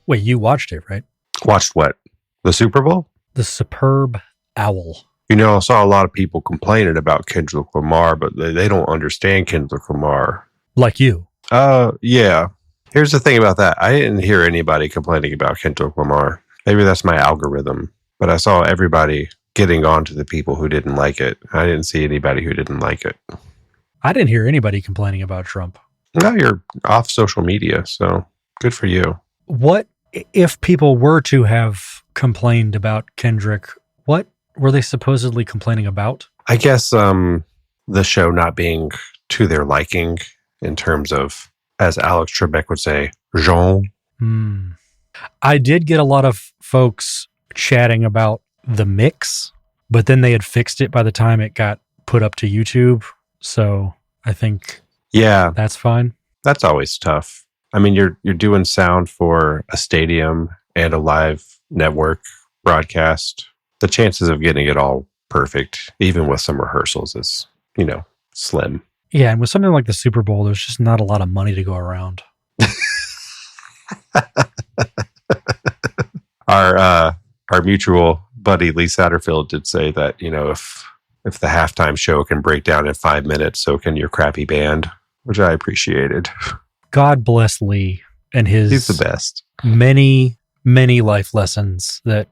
Wait, you watched it, right? Watched what? The Super Bowl? The Superb Owl. You know, I saw a lot of people complaining about Kendrick Lamar, but they don't understand Kendrick Lamar. Like you. Yeah. Here's the thing about that. I didn't hear anybody complaining about Kendrick Lamar. Maybe that's my algorithm, but I saw everybody getting on to the people who didn't like it. I didn't see anybody who didn't like it. I didn't hear anybody complaining about Trump. No, you're off social media, so good for you. What if people were to have complained about Kendrick? What were they supposedly complaining about? I guess the show not being to their liking in terms of, as Alex Trebek would say, genre. I did get a lot of folks chatting about the mix, but then they had fixed it by the time it got put up to YouTube. So I think that's fine. That's always tough. I mean, you're doing sound for a stadium and a live network broadcast. The chances of getting it all perfect, even with some rehearsals, is, slim. Yeah, and with something like the Super Bowl, there's just not a lot of money to go around. Our mutual buddy Lee Satterfield did say that, if the halftime show can break down in 5 minutes, so can your crappy band, which I appreciated. God bless Lee and he's the best. Many, many life lessons that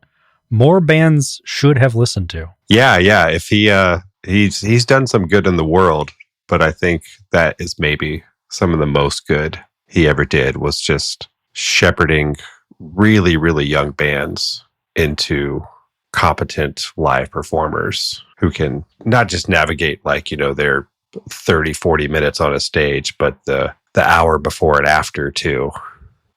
more bands should have listened to. Yeah. If he's done some good in the world, but I think that is maybe some of the most good he ever did, was just shepherding really, really young bands into competent live performers who can not just navigate their 30, 40 minutes on a stage, but the hour before and after too,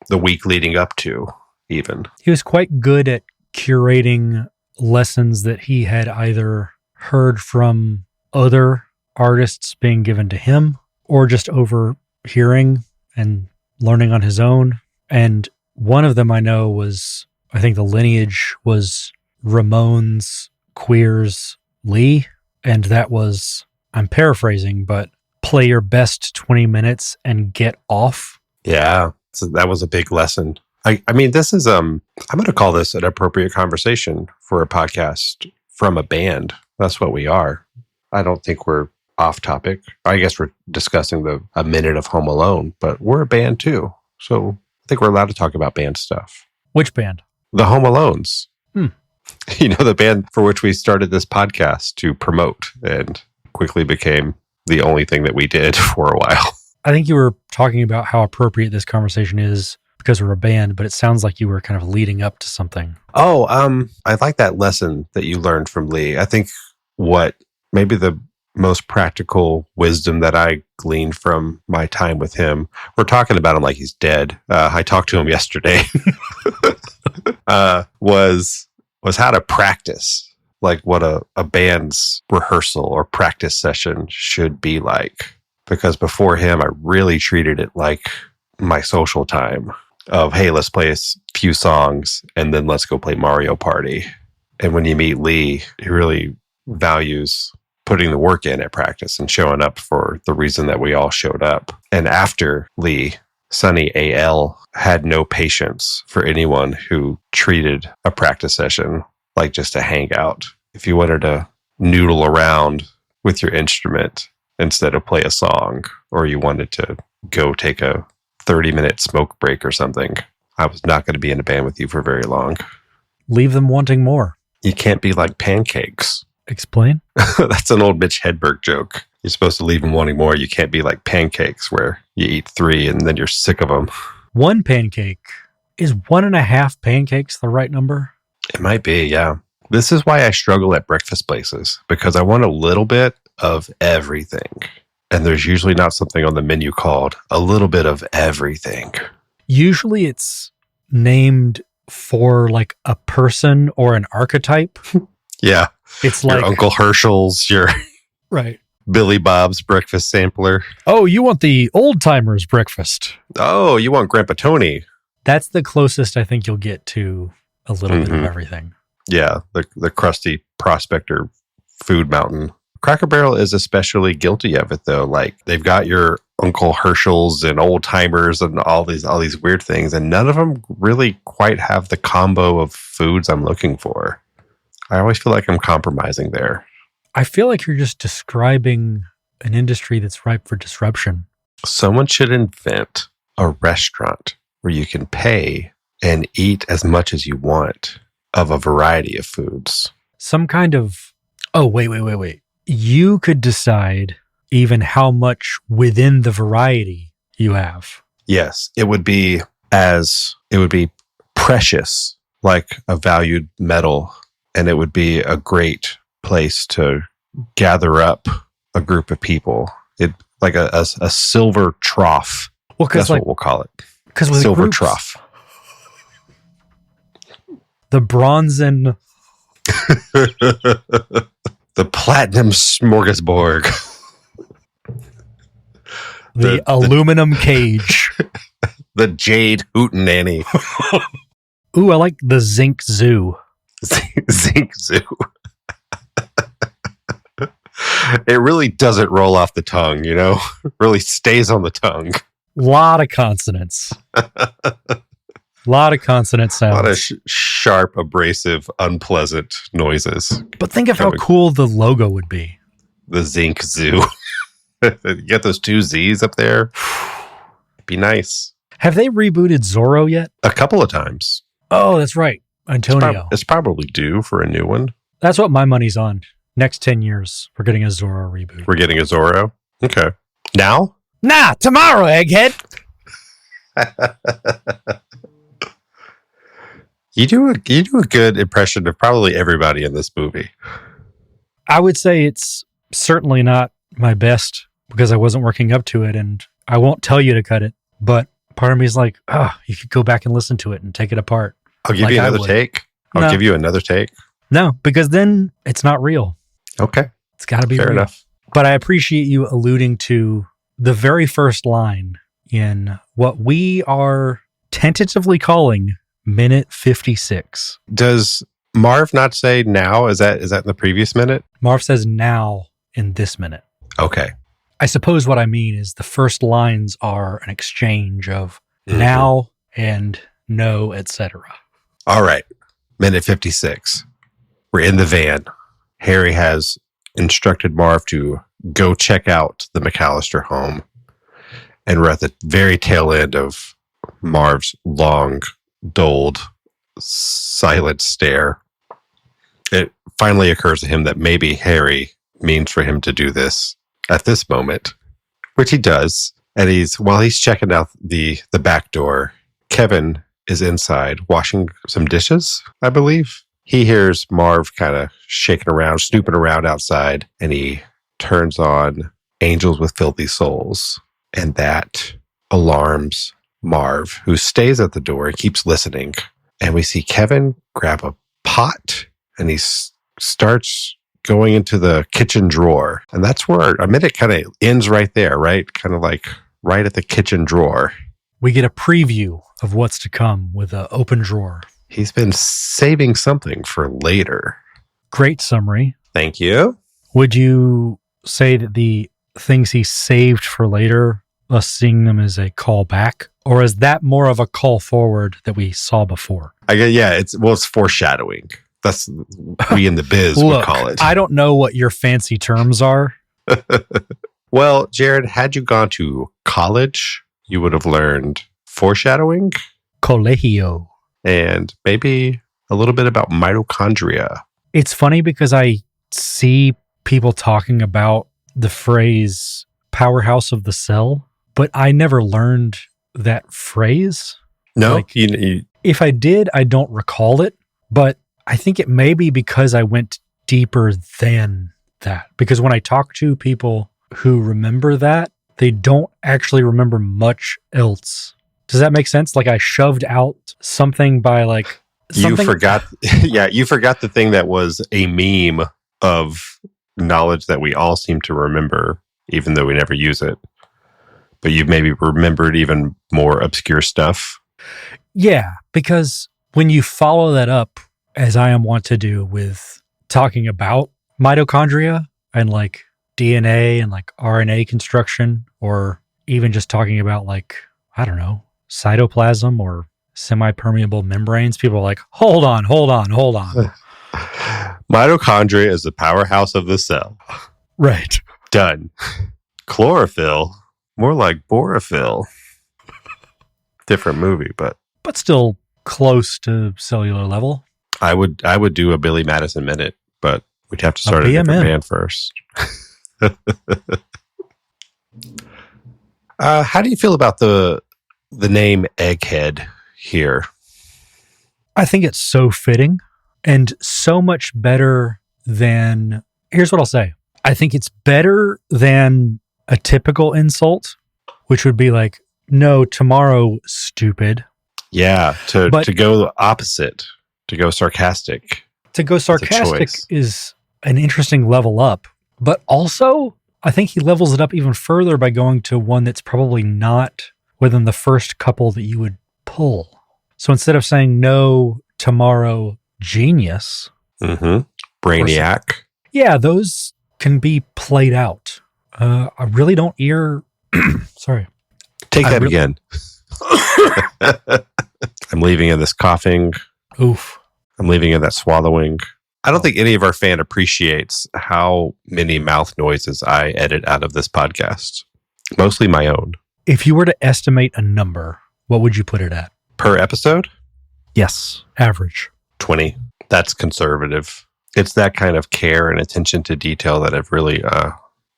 the week leading up to even. He was quite good at curating lessons that he had either heard from other artists being given to him or just overhearing and learning on his own. And one of them I know was, I think the lineage was Ramones, Queers, Lee. And that was, I'm paraphrasing, but play your best 20 minutes and get off. Yeah, so that was a big lesson. I mean, this is, I'm going to call this an appropriate conversation for a podcast from a band. That's what we are. I don't think we're off topic. I guess we're discussing a minute of Home Alone, but we're a band too. So I think we're allowed to talk about band stuff. Which band? The Home Alones. The band for which we started this podcast to promote and quickly became the only thing that we did for a while. I think you were talking about how appropriate this conversation is because we're a band, but it sounds like you were kind of leading up to something. Oh, I like that lesson that you learned from Lee. I think what maybe the most practical wisdom that I gleaned from my time with him, we're talking about him like he's dead. I talked to him yesterday, was how to practice, like what a band's rehearsal or practice session should be like. Because before him, I really treated it like my social time of, hey, let's play a few songs and then let's go play Mario Party. And when you meet Lee, he really values putting the work in at practice and showing up for the reason that we all showed up. And after Lee, Sonny AL had no patience for anyone who treated a practice session like just a hangout. If you wanted to noodle around with your instrument instead of play a song, or you wanted to go take a 30-minute smoke break or something, I was not going to be in a band with you for very long. Leave them wanting more. You can't be like pancakes. Explain. That's an old Mitch Hedberg joke. You're supposed to leave them wanting more. You can't be like pancakes where you eat 3 and then you're sick of them. One pancake. Is 1.5 pancakes the right number? It might be, yeah. This is why I struggle at breakfast places, because I want a little bit of everything. And there's usually not something on the menu called a little bit of everything. Usually it's named for like a person or an archetype. Yeah. It's your like Uncle Herschel's, your right. Billy Bob's breakfast sampler. Oh, you want the old timers breakfast. Oh, you want Grandpa Tony. That's the closest I think you'll get to a little bit of everything. Yeah, the crusty prospector food mountain. Cracker Barrel is especially guilty of it, though. Like, they've got your Uncle Herschel's and Old Timers and all these weird things, and none of them really quite have the combo of foods I'm looking for. I always feel like I'm compromising there. I feel like you're just describing an industry that's ripe for disruption. Someone should invent a restaurant where you can pay and eat as much as you want of a variety of foods. Some kind of... Oh, wait. You could decide even how much within the variety you have. Yes, it would be precious, like a valued metal, and it would be a great place to gather up a group of people. It like a silver trough. Well, that's what we'll call it. Because with silver groups, trough. The bronze and the platinum smorgasbord. The aluminum cage. The jade hootenanny. Ooh, I like the zinc zoo. Zinc zoo. It really doesn't roll off the tongue, you know? It really stays on the tongue. Lot of consonants. Lot of consonant sounds. A lot of sharp, abrasive, unpleasant noises. But think of how cool the logo would be. The Zinc Zoo. You get those two Z's up there. Be nice. Have they rebooted Zorro yet? A couple of times. Oh, that's right. Antonio. It's probably due for a new one. That's what my money's on. Next 10 years, we're getting a Zorro reboot. We're getting a Zorro? Okay. Now? Nah, tomorrow, Egghead. You do a good impression of probably everybody in this movie. I would say it's certainly not my best because I wasn't working up to it, and I won't tell you to cut it, but part of me is like, you could go back and listen to it and take it apart. I'll give you another take. I'll give you another take. No, because then it's not real. Okay. It's got to be fair real. Enough. But I appreciate you alluding to the very first line in what we are tentatively calling minute 56. Does Marv not say now? Is that in the previous minute? Marv says now in this minute. Okay. I suppose what I mean is the first lines are an exchange of now and no, etc. All right. Minute 56. We're in the van. Harry has instructed Marv to go check out the McCallister home. And we're at the very tail end of Marv's long, doled, silent stare. It finally occurs to him that maybe Harry means for him to do this at this moment, which he does. And while he's checking out the back door, Kevin is inside washing some dishes, I believe. He hears Marv kind of shaking around, snooping around outside, and he turns on Angels with Filthy Souls. And that alarms Marv, who stays at the door and keeps listening. And we see Kevin grab a pot, and he starts going into the kitchen drawer. And that's where a minute kind of ends right there, right? Kind of like right at the kitchen drawer. We get a preview of what's to come with an open drawer. He's been saving something for later. Great summary. Thank you. Would you say that the things he saved for later, us seeing them as a call back? Or is that more of a call forward that we saw before? It's foreshadowing. That's we in the biz would call it. I don't know what your fancy terms are. Well, Jerod, had you gone to college, you would have learned foreshadowing. Colegio. And maybe a little bit about mitochondria. It's funny because I see people talking about the phrase powerhouse of the cell, but I never learned that phrase. No? If I did, I don't recall it, but I think it may be because I went deeper than that. Because when I talk to people who remember that, they don't actually remember much else. Does that make sense? Like I shoved out something by like... You forgot the thing that was a meme of knowledge that we all seem to remember, even though we never use it. But you maybe remembered even more obscure stuff. Yeah, because when you follow that up, as I am wont to do with talking about mitochondria, and like DNA and like RNA construction, or even just talking about like, I don't know, cytoplasm or semi-permeable membranes, people are like, hold on. Mitochondria is the powerhouse of the cell. Right. Done. Chlorophyll, more like borophyll. Different movie, but still close to cellular level. I would do a Billy Madison minute, but we'd have to start a different band first. How do you feel about the name Egghead here? I think it's so fitting and so much better than, here's what I'll say. I think it's better than a typical insult, which would be like, no, tomorrow, stupid. Yeah, to go opposite, to go sarcastic. To go sarcastic is an interesting level up, but also I think he levels it up even further by going to one that's probably not within the first couple that you would pull. So instead of saying no, tomorrow, genius. Brainiac. Yeah, those can be played out. I really don't hear... Sorry. Take that again. I'm leaving in this coughing. Oof. I'm leaving in that swallowing. I don't think any of our fan appreciates how many mouth noises I edit out of this podcast. Mostly my own. If you were to estimate a number, what would you put it at? Per episode? Yes. Average. 20. That's conservative. It's that kind of care and attention to detail that have really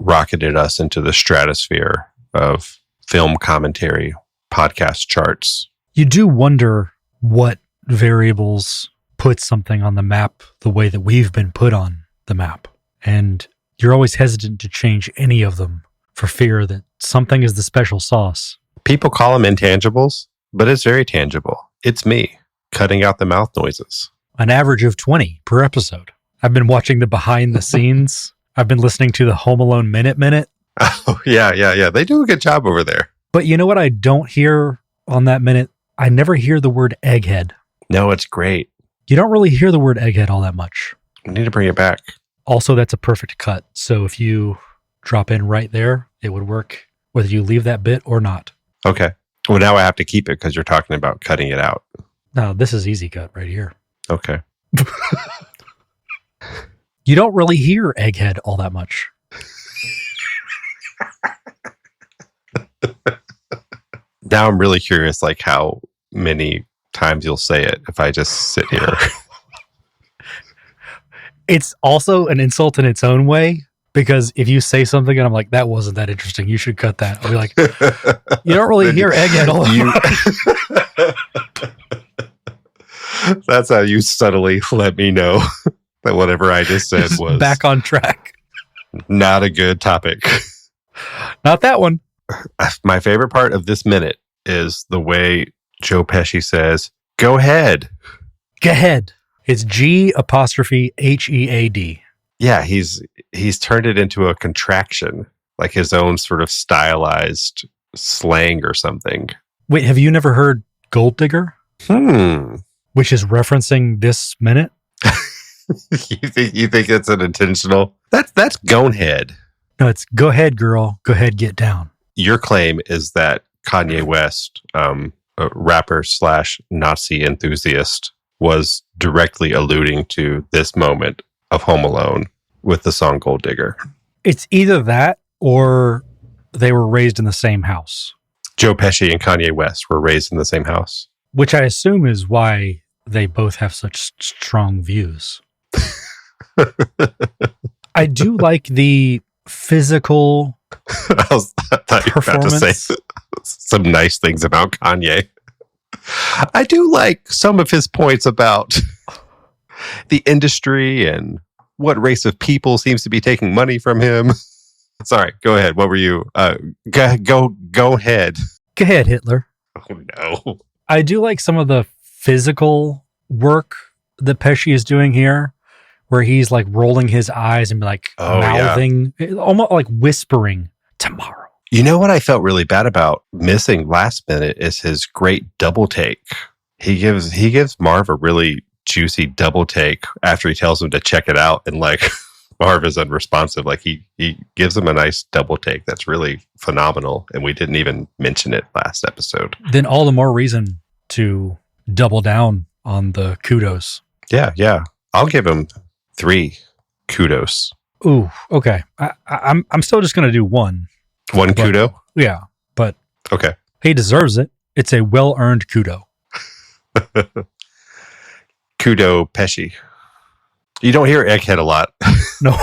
rocketed us into the stratosphere of film commentary podcast charts. You do wonder what variables put something on the map the way that we've been put on the map. And you're always hesitant to change any of them for fear that something is the special sauce. People call them intangibles, but it's very tangible. It's me cutting out the mouth noises. An average of 20 per episode. I've been watching the behind the scenes. I've been listening to the Home Alone Minute. Oh, yeah. They do a good job over there. But you know what I don't hear on that minute? I never hear the word egghead. No, it's great. You don't really hear the word egghead all that much. We need to bring it back. Also, that's a perfect cut. So if you drop in right there, it would work whether you leave that bit or not. Okay. Well, now I have to keep it because you're talking about cutting it out. No, this is easy cut right here. Okay. You don't really hear egghead all that much. Now I'm really curious, like how many times you'll say it if I just sit here. It's also an insult in its own way, because if you say something and I'm like, that wasn't that interesting, you should cut that. I'll be like, you don't really hear egghead all that much. That's how you subtly let me know that whatever I just said was back on track. Not a good topic. Not that one. My favorite part of this minute is the way Joe Pesci says, go ahead. Go ahead. It's G''Head. Yeah, he's turned it into a contraction, like his own sort of stylized slang or something. Wait, have you never heard Gold Digger? Which is referencing this minute? You think it's an intentional? That's Gonehead. No, it's go ahead, girl. Go ahead, get down. Your claim is that Kanye West, a rapper / Nazi enthusiast, was directly alluding to this moment of Home Alone with the song Gold Digger. It's either that or they were raised in the same house. Joe Pesci and Kanye West were raised in the same house. Which I assume is why they both have such strong views. I do like the physical I thought you were about to say some nice things about Kanye. I do like some of his points about the industry and what race of people seems to be taking money from him. Sorry, go ahead. What were you? Go ahead. Go ahead, Hitler. Oh, no. I do like some of the physical work that Pesci is doing here, where he's like rolling his eyes and like mouthing, almost like whispering, tomorrow. You know what I felt really bad about missing last minute is his great double take. He gives Marv a really juicy double take after he tells him to check it out and like Marv is unresponsive. Like he gives him a nice double take that's really phenomenal, and we didn't even mention it last episode. Then all the more reason to double down on the kudos. Yeah. I'll give him 3 kudos. Ooh, okay. I'm still just going to do one. One kudo? Yeah, but okay. He deserves it. It's a well-earned kudo. Kudo Pesci. You don't hear Egghead a lot. No.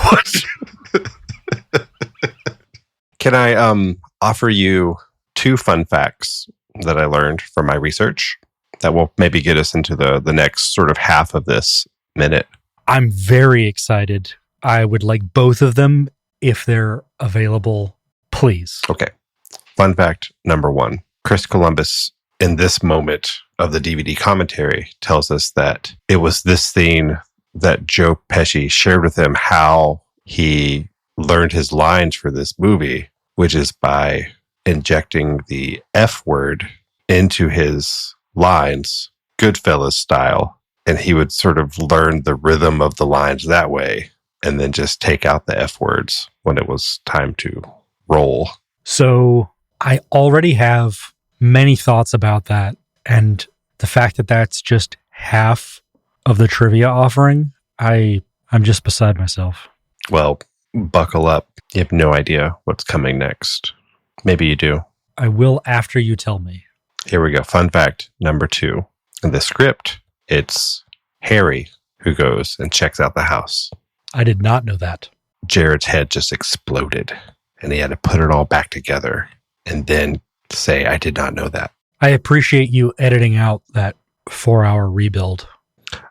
Can I offer you 2 fun facts that I learned from my research that will maybe get us into the next sort of half of this minute? I'm very excited. I would like both of them if they're available, please. Okay. Fun fact number 1. Chris Columbus, in this moment of the DVD commentary, tells us that it was this scene that Joe Pesci shared with him how he learned his lines for this movie, which is by injecting the F word into his lines, Goodfellas style. And he would sort of learn the rhythm of the lines that way and then just take out the F words when it was time to roll. So I already have many thoughts about that. And the fact that that's just half of the trivia offering, I'm just beside myself. Well, buckle up. You have no idea what's coming next. Maybe you do. I will after you tell me. Here we go. Fun fact number 2. In the script, it's Harry who goes and checks out the house. I did not know that. Jerod's head just exploded, and he had to put it all back together and then say, I did not know that. I appreciate you editing out that 4-hour rebuild.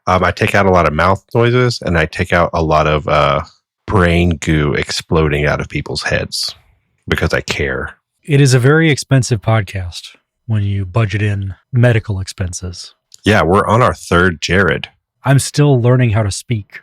I take out a lot of mouth noises, and I take out a lot of brain goo exploding out of people's heads because I care. It is a very expensive podcast when you budget in medical expenses. Yeah, we're on our 3rd Jerod. I'm still learning how to speak.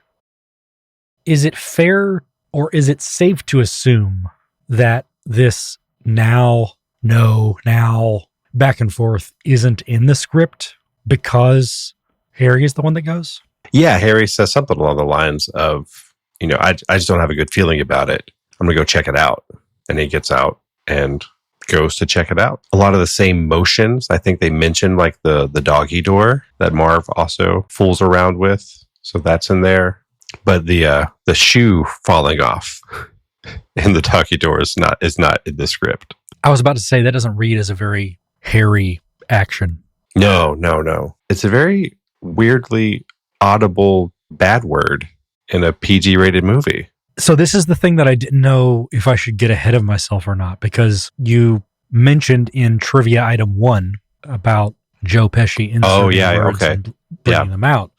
Is it fair or is it safe to assume that this now, no, now, back and forth isn't in the script because Harry is the one that goes? Yeah, Harry says something along the lines of, I just don't have a good feeling about it. I'm going to go check it out. And he gets out and goes to check it out. A lot of the same motions. I think they mentioned like the doggy door that Marv also fools around with. So that's in there. But the shoe falling off in the doggy door is not in the script. I was about to say that doesn't read as a very hairy action. No. It's a very weirdly audible bad word in a PG-rated movie. So this is the thing that I didn't know if I should get ahead of myself or not, because you mentioned in trivia item 1 about Joe Pesci inserting words and bringing them out.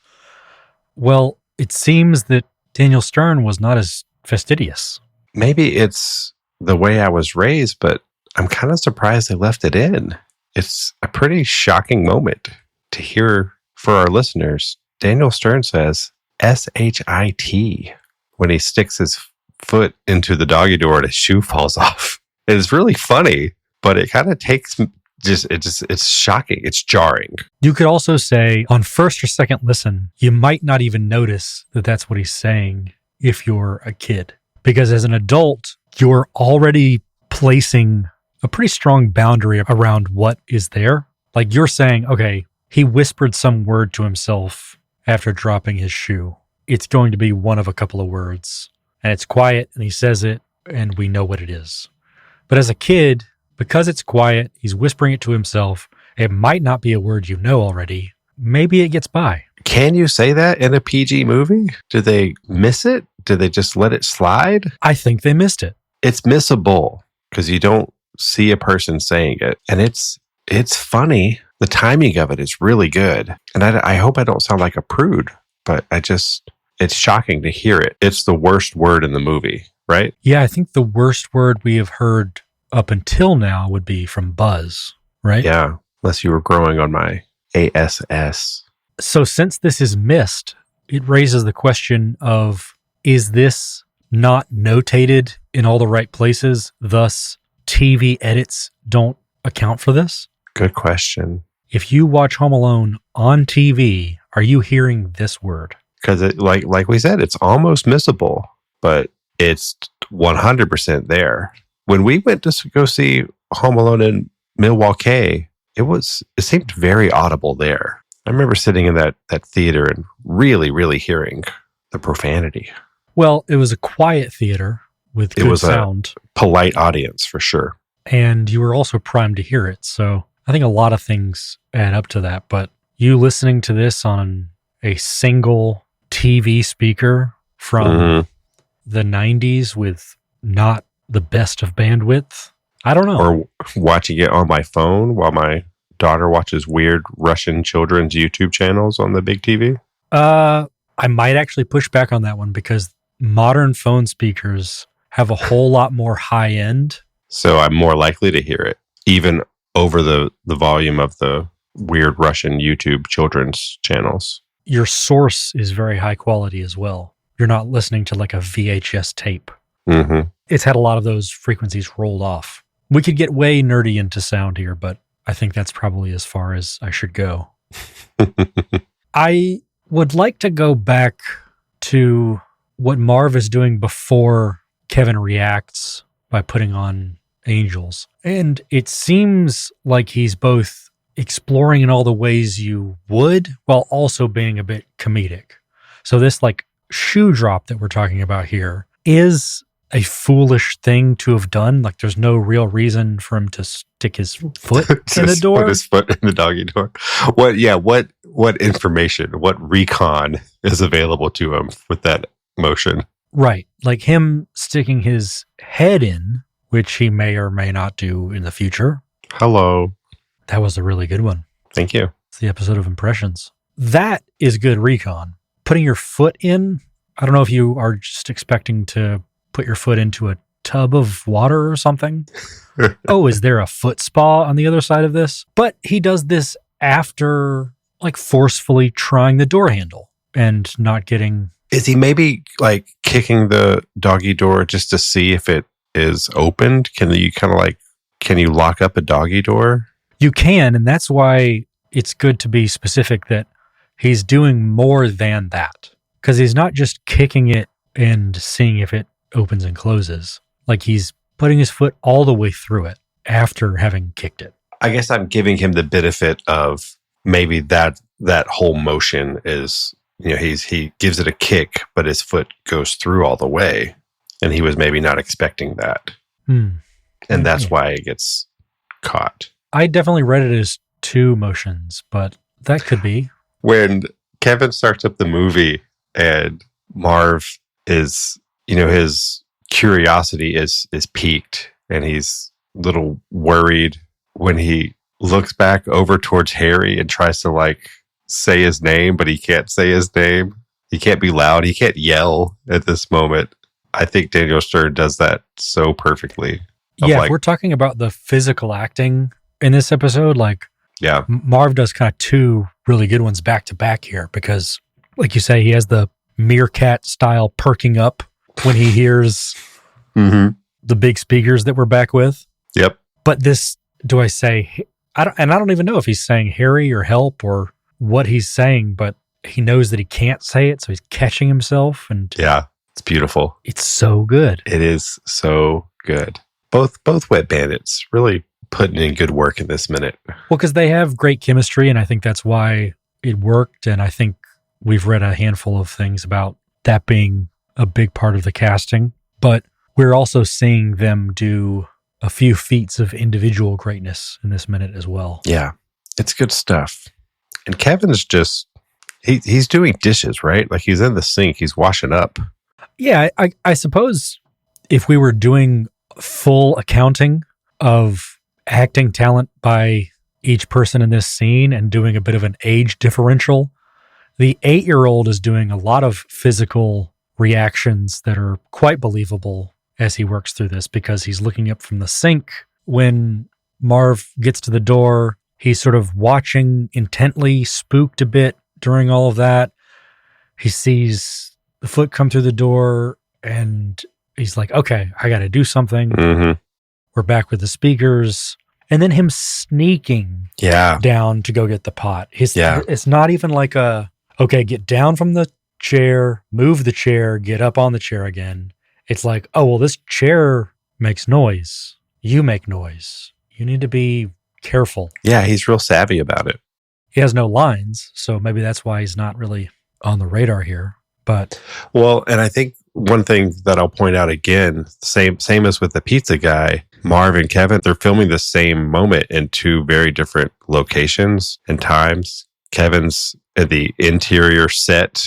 Well, it seems that Daniel Stern was not as fastidious. Maybe it's the way I was raised, but I'm kind of surprised they left it in. It's a pretty shocking moment to hear for our listeners. Daniel Stern says S-H-I-T when he sticks his foot into the doggy door and his shoe falls off. It's really funny, but it kind of takes it's shocking. It's jarring. You could also say on first or second listen, you might not even notice that that's what he's saying if you're a kid. Because as an adult, you're already placing a pretty strong boundary around what is there. Like you're saying, okay, he whispered some word to himself after dropping his shoe. It's going to be one of a couple of words. And it's quiet, and he says it, and we know what it is. But as a kid, because it's quiet, he's whispering it to himself. It might not be a word you know already. Maybe it gets by. Can you say that in a PG movie? Did they miss it? Did they just let it slide? I think they missed it. It's missable because you don't see a person saying it. And it's funny. The timing of it is really good. And I hope I don't sound like a prude, but it's shocking to hear it. It's the worst word in the movie, right? Yeah, I think the worst word we have heard up until now would be from Buzz, right? Yeah, unless you were growing on my ASS. So since this is missed, it raises the question of, is this not notated in all the right places? Thus, TV edits don't account for this? Good question. If you watch Home Alone on TV, are you hearing this word? Because like we said, it's almost missable. but it's 100% there. When we went to go see Home Alone in Milwaukee, it seemed very audible there. I remember sitting in that theater and really, really hearing the profanity. Well, it was a quiet theater with good sound. A polite audience for sure. And you were also primed to hear it. So I think a lot of things add up to that. But you listening to this on a single TV speaker from the 90s with not the best of bandwidth, I don't know. Or watching it on my phone while my daughter watches weird Russian children's YouTube channels on the big TV. I might actually push back on that one because modern phone speakers have a whole lot more high end. So I'm more likely to hear it, even over the volume of the weird Russian YouTube children's channels. Your source is very high quality as well. You're not listening to like a VHS tape. Mm-hmm. It's had a lot of those frequencies rolled off. We could get way nerdy into sound here, but I think that's probably as far as I should go. I would like to go back to what Marv is doing before Kevin reacts by putting on Angels. And it seems like he's both exploring in all the ways you would while also being a bit comedic. So this like shoe drop that we're talking about here is a foolish thing to have done. Like there's no real reason for him to stick his foot in the door. Put his foot in the doggy door. What information, what recon is available to him with that motion? Right. Like him sticking his head in, which he may or may not do in the future. Hello. That was a really good one. Thank you. It's the episode of Impressions. That is good recon. Putting your foot in, I don't know if you are just expecting to put your foot into a tub of water or something. Oh, is there a foot spa on the other side of this? But he does this after like forcefully trying the door handle and not getting... Is he maybe like kicking the doggy door just to see if it is opened? Can you lock up a doggy door? You can, and that's why it's good to be specific that he's doing more than that. Because he's not just kicking it and seeing if it opens and closes. Like he's putting his foot all the way through it after having kicked it. I guess I'm giving him the benefit of maybe that whole motion is, he gives it a kick, but his foot goes through all the way. And he was maybe not expecting that. And that's why it gets caught. I definitely read it as two motions, but that could be. When Kevin starts up the movie and Marv is, his curiosity is piqued and he's a little worried when he looks back over towards Harry and tries to like say his name, but he can't say his name. He can't be loud. He can't yell at this moment. I think Daniel Stern does that so perfectly. Yeah, if we're talking about the physical acting in this episode, yeah, Marv does kind of two really good ones back to back here because, like you say, he has the meerkat style perking up when he hears the big speakers that we're back with. Yep. But this, do I say, I don't even know if he's saying Harry or help or what he's saying, but he knows that he can't say it, so he's catching himself. And yeah, it's beautiful. It's so good. It is so good. Both Wet Bandits really putting in good work in this minute. Well, because they have great chemistry, and I think that's why it worked. And I think we've read a handful of things about that being a big part of the casting. But we're also seeing them do a few feats of individual greatness in this minute as well. Yeah, it's good stuff. And Kevin's just, he's doing dishes, right? Like he's in the sink, he's washing up. Yeah, I suppose if we were doing full accounting of acting talent by each person in this scene and doing a bit of an age differential, the 8-year-old is doing a lot of physical reactions that are quite believable as he works through this because he's looking up from the sink. When Marv gets to the door, he's sort of watching intently, spooked a bit during all of that. He sees the foot come through the door and he's like, okay, I got to do something. Mm-hmm. We're back with the speakers. And then him sneaking down to go get the pot. It's not even like okay, get down from the chair, move the chair, get up on the chair again. It's like, oh, well, this chair makes noise. You make noise. You need to be careful. Yeah, he's real savvy about it. He has no lines, so maybe that's why he's not really on the radar here. But well, and I think one thing that I'll point out again, same as with the pizza guy, Marv and Kevin, they're filming the same moment in two very different locations and times. Kevin's at the interior set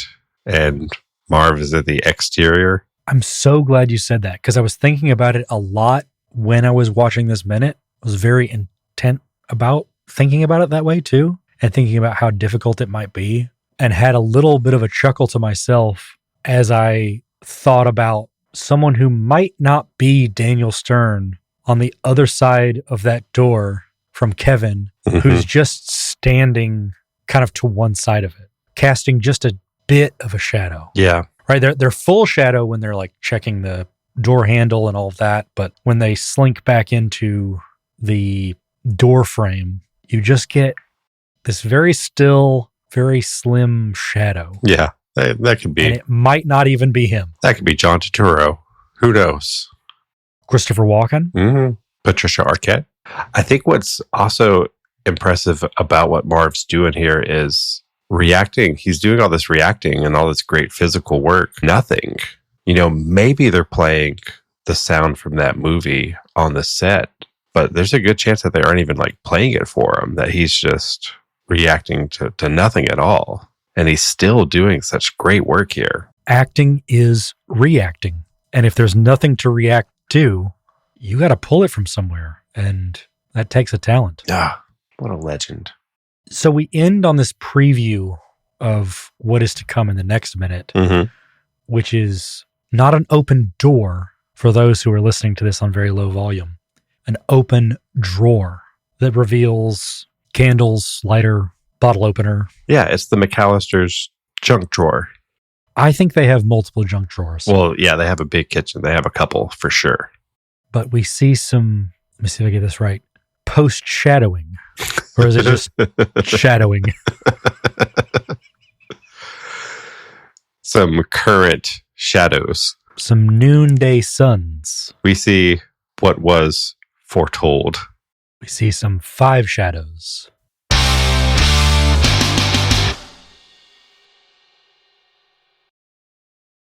and Marv is at the exterior. I'm so glad you said that because I was thinking about it a lot when I was watching this minute. I was very intent about thinking about it that way too, and thinking about how difficult it might be, and had a little bit of a chuckle to myself as I thought about someone who might not be Daniel Stern on the other side of that door from Kevin, who's just standing kind of to one side of it, casting just a bit of a shadow. Yeah. Right? They're full shadow when they're like checking the door handle and all of that, but when they slink back into the door frame, you just get this very still, very slim shadow. Yeah, that could be. And it might not even be him. That could be John Turturro. Who knows? Christopher Walken? Mm-hmm. Patricia Arquette. I think what's also impressive about what Marv's doing here is reacting. He's doing all this reacting and all this great physical work. Nothing. Maybe they're playing the sound from that movie on the set, but there's a good chance that they aren't even like playing it for him, that he's just reacting to nothing at all. And he's still doing such great work here. Acting is reacting. And if there's nothing to react to, you got to pull it from somewhere. And that takes a talent. Ah, what a legend. So we end on this preview of what is to come in the next minute, which is not an open door for those who are listening to this on very low volume, an open drawer that reveals candles, lighter, bottle opener. Yeah, it's the McCallister's junk drawer. I think they have multiple junk drawers. Well, yeah, they have a big kitchen. They have a couple for sure. But we see some, let me see if I get this right, post-shadowing. Or is it just shadowing? Some current shadows. Some noonday suns. We see what was foretold. We see some 5 shadows.